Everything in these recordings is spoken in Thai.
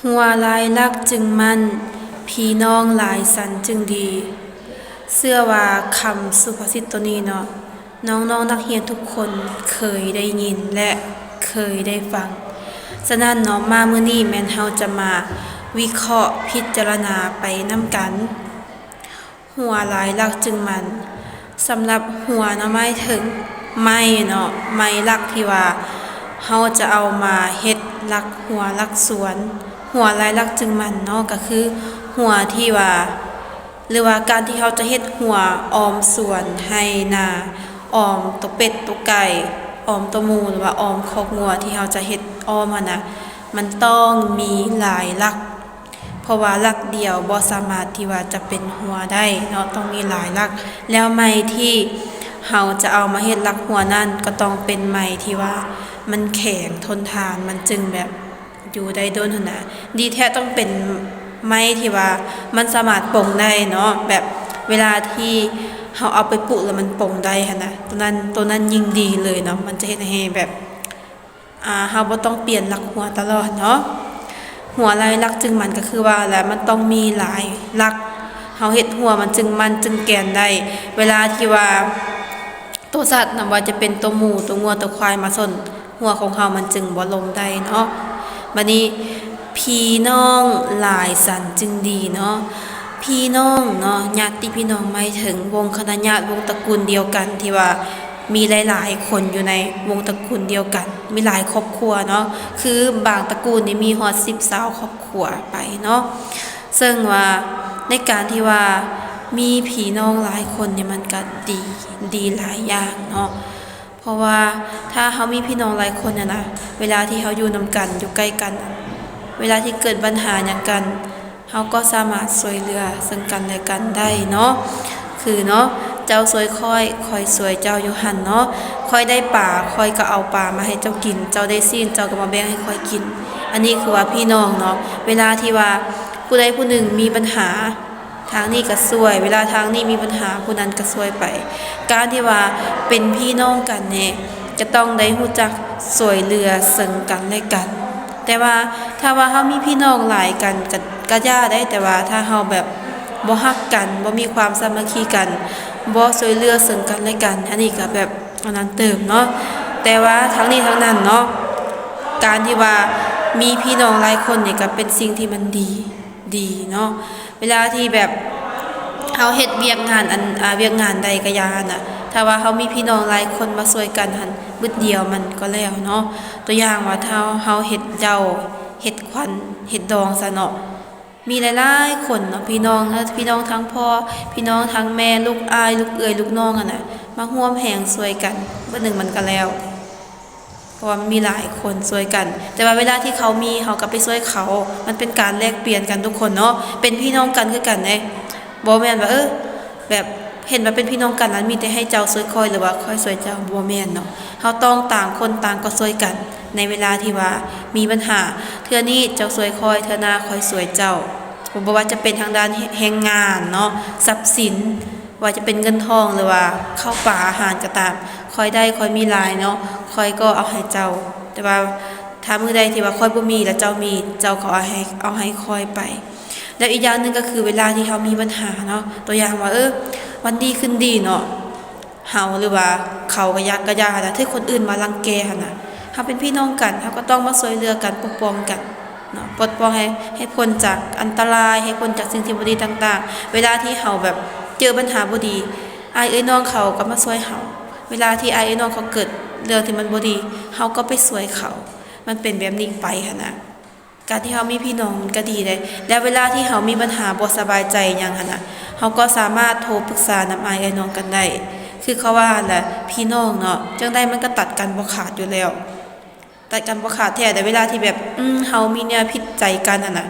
หัวหลายรักจึงมันพี่น้องหลายสันจึงดีเชื่อว่าคำสุภาษิตตัวนี้เนาะน้องๆนักเรียนทุกคนเคยได้ยินและเคยได้ฟังฉะนั้นเนาะมามื้อนี้แม่นเฮาจะมาวิเคราะห์พิจารณาไปนำกันหัวหลายรักจึงมันสำหรับหัวเนาะหมายถึงไม้เนาะไม้รักที่ว่าเฮาจะเอามาเฮ็ดรักหัวรักสวนหัวหลายรักจึงมันเนาะก็คือหัวที่ว่าหรือว่าการที่เขาจะเฮ็ดหัวออมสวนให้นาออมตัวเป็ดตัวไก่ออมตัวหมูหรือว่าออมคอกงัวที่เขาจะเฮ็ดออมนะมันต้องมีหลายรักเพราะว่ารักเดียวบ่สามารถที่ว่าจะเป็นหัวได้เนาะต้องมีหลายรักแล้วไม้ที่เราจะเอามาเฮ็ดรักหัวนั่นก็ต้องเป็นไม้ที่ว่ามันแข็งทนทานมันจึงแบบอยู่ได้โดนหั่นน่ะดีแท้ต้องเป็นไม้ที่ว่ามันสามารถปลงได้เนาะแบบเวลาที่เฮาเอาไปปลูกแล้วมันปลงได้หั่นน่ะตัวนั้นยิ่งดีเลยเนาะมันจะเฮ็ดให้แบบเฮาบ่ต้องเปลี่ยนรักหัวตลอดเนาะหัวหลายรักจึงมันก็คือว่าแล้วมันต้องมีหลายรักเฮาเฮ็ดหัวมันจึงมันจึงแกนได้เวลาที่ว่าตัวสัตว์นำว่าจะเป็นตัวหมูตัวงัวตัวควายมาสนหัวของเฮามันจึงบ่ลงได้เนาะบัดนี้พี่น้องหลายสันจึงดีเนาะพี่น้องเนาะญาติพี่น้องหมายถึงวงคณะญาติวงตระกูลเดียวกันที่ว่ามีหลายๆคนอยู่ในวงตระกูลเดียวกันมีหลายครอบครัวเนาะคือบางตระกูลนี่มีฮอด10 20ครอบครัวไปเนาะซึ่งว่าในการที่ว่ามีพี่น้องหลายคนเนี่ยมันก็ดีหลายอย่างเนาะเพราะว่าถ้าเฮามีพี่น้องหลายคนน่ะนะเวลาที่เฮาอยู่นำกันอยู่ใกล้กันเวลาที่เกิดปัญหาหยังกันเฮาก็สามารถช่วยเหลือซึ่งกันและกันได้เนาะคือเนาะเจ้าช่วยค่อยช่วยเจ้าอยู่หั่นเนาะค่อยได้ปลาค่อยก็เอาปลามาให้เจ้ากินเจ้าได้ซีนเจ้าก็มาแบ่งให้ค่อยกินอันนี้คือว่าพี่น้องเนาะเวลาที่ว่าผู้ใดผู้หนึ่งมีปัญหาทางนี้ก็ช่วยเวลาทางนี้มีปัญหาผู้นั้นก็ช่วยไปการที่ว่าเป็นพี่น้องกันเนี่ยจะต้องได้รู้จักช่วยเหลือซึ่งกันและกันแต่ว่าถ้าว่าเฮามีพี่น้องหลายกันก็ย่าได้แต่ว่าถ้าเฮาแบบบ่ฮักกันบ่มีความสามัคคีกันบ่ช่วยเหลือซึ่งกันและกันอันนี้ก็แบบอันนั้นเติมเนาะแต่ว่าทั้งนี้ทั้งนั้นเนาะการที่ว่ามีพี่น้องหลายคนนี่ก็เป็นสิ่งที่มันดีเนาะเวลาที่แบบเฮาเฮ็ดเวียกงานเวียกงานใดก็ยาน่ะถ้าว่าเฮามีพี่น้องหลายคนมาช่วยกันหั่นบึดเดียวมันก็แล้วเนาะตัวอย่างว่าถ้าเฮาเฮ็ดเจ้าเฮ็ดควันเฮ็ดดองซะเนาะมีหลายๆคนเนาะพี่น้องทั้งพ่อพี่น้องทั้งแม่ลูกอายลูกเอื้อยลูกน้องน่ะมาร่วมแรงช่วยกันมื้อนึงมันก็แล้วเพราะว่ามันมีหลายคนช่วยกันแต่ว่าเวลาที่เขามีเขาก็ไปช่วยเขามันเป็นการแลกเปลี่ยนกันทุกคนเนาะเป็นพี่น้องกันคือกันเด้บ่แม่นว่าแบบเห็นว่าเป็นพี่น้องกันนั้นมีแต่ให้เจ้าช่วยคอยหรือว่าคอยช่วยเจ้าบ่แม่นเนาะเฮาต้องต่างคนต่างก็ช่วยกันในเวลาที่ว่ามีปัญหาเทื่อนี้เจ้าช่วยคอยเทื่อหน้าคอยช่วยเจ้าบ่ว่าจะเป็นทางด้านแรงงานเนาะทรัพย์สินว่าจะเป็นเงินทองหรือว่าข้าวปลาอาหารก็ตามคอยได้คอยมีหลายเนาะคอยก็เอาให้เจ้าแต่ว่าถ้ามื้อใดที่ว่าคอยบ่มีแล้วเจ้ามีเจ้าก็เอาให้คอยไปแล้วอีกอย่างนึงก็คือเวลาที่เฮามีปัญหาเนาะตัวอย่างว่าวันดีขึ้นดีเนาะเฮาหรือว่าเขาก็ยักกะยาถ้าคนอื่นมารังแกหั่นน่ะเฮาเป็นพี่น้องกันเฮาก็ต้องมาช่วยเหลือกันปกป้องกันเนาะปลดปล่อยให้พ้นจากอันตรายให้พ้นจากสิ่งที่บ่ดีต่างๆเวลาที่เฮาแบบเจอปัญหาบ่ดีอ้ายน้องเขาก็มาช่วยเฮาเวลาที่อ้ายน้องเขาเกิดเรื่องที่มันบ่ดีเฮาก็ไปช่วยเขามันเป็นแบบนี้ไปหั่นน่ะการที่เฮามีพี่น้องมันก็ดีเลยแล้วเวลาที่เฮามีปัญหาบ่สบายใจหยังหั่นน่ะเฮาก็สามารถโทรปรึกษานำอ้ายน้องกันได้คือเขาว่าแหละพี่น้องเนาะจังได๋มันก็ตัดกันบ่ขาดอยู่แล้วตัดกันบ่ขาดแท้แต่เวลาที่แบบเฮามีแนวผิดใจกันน่ะ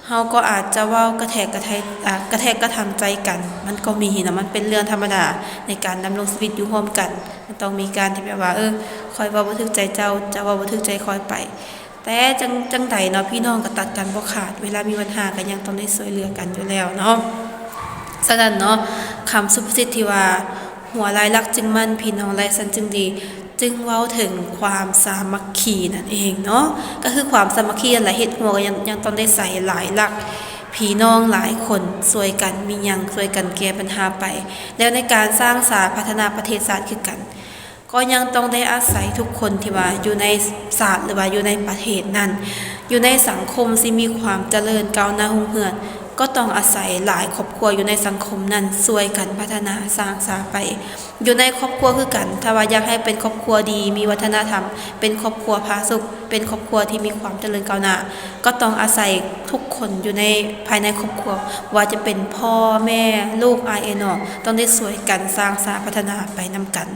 เฮาก็อาจจะเว้ากระแทกกระทั่งใจกันมันก็มีนะมันเป็นเรื่องธรรมดาในการดำรงชีวิตอยู่ร่วมกันมันต้องมีการที่แบบว่าคอยเว้าบ่ถึกใจเจ้าเว้าบ่ถึกใจคอยไปแต่จังใดเนาะพี่น้องก็ตัดกันบ่ขาดเวลามีปัญหาก็ยังต้องได้ช่วยเหลือกันอยู่แล้วเนาะฉะนั้นเนาะคำสุภาษิตที่ว่าหัวหลายรักจึงมันพี่น้องหลายสันจึงดี จึงเว้าถึงความสามัคคีนั่นเองเนาะก็คือความสามัคคีนั่นแหละเฮ็ดหัวก็ยังต้องได้ใส่หลายหลักพี่น้องหลายคนช่วยกันมีหยังช่วยกันแก้ปัญหาไป แล้วในการสร้างสาธารณพัฒนาประเทศชาติคือกัน ก็ยังต้องได้อาศัยทุกคนที่ว่าอยู่ในศาสตร์หรือว่าอยู่ในประเทศนั้นอยู่ในสังคมที่มีความเจริญก้าวหน้ารุ่งเรืองก็ต้องอาศัยหลายครอบครัวอยู่ในสังคมนั้นช่วยกันพัฒนาสร้างสรรค์ไปอยู่ในครอบครัวคือกันถ้าว่าอยากให้เป็นครอบครัวดีมีวัฒนธรรมเป็นครอบครัวผาสุกเป็นครอบครัวที่มีความเจริญก้าวหน้าก็ต้องอาศัยทุกคนอยู่ในภายในครอบครัวว่าจะเป็นพ่อแม่ลูกอายน้องต้องได้ช่วยกันสร้างสรรค์พัฒนาไปนำกัน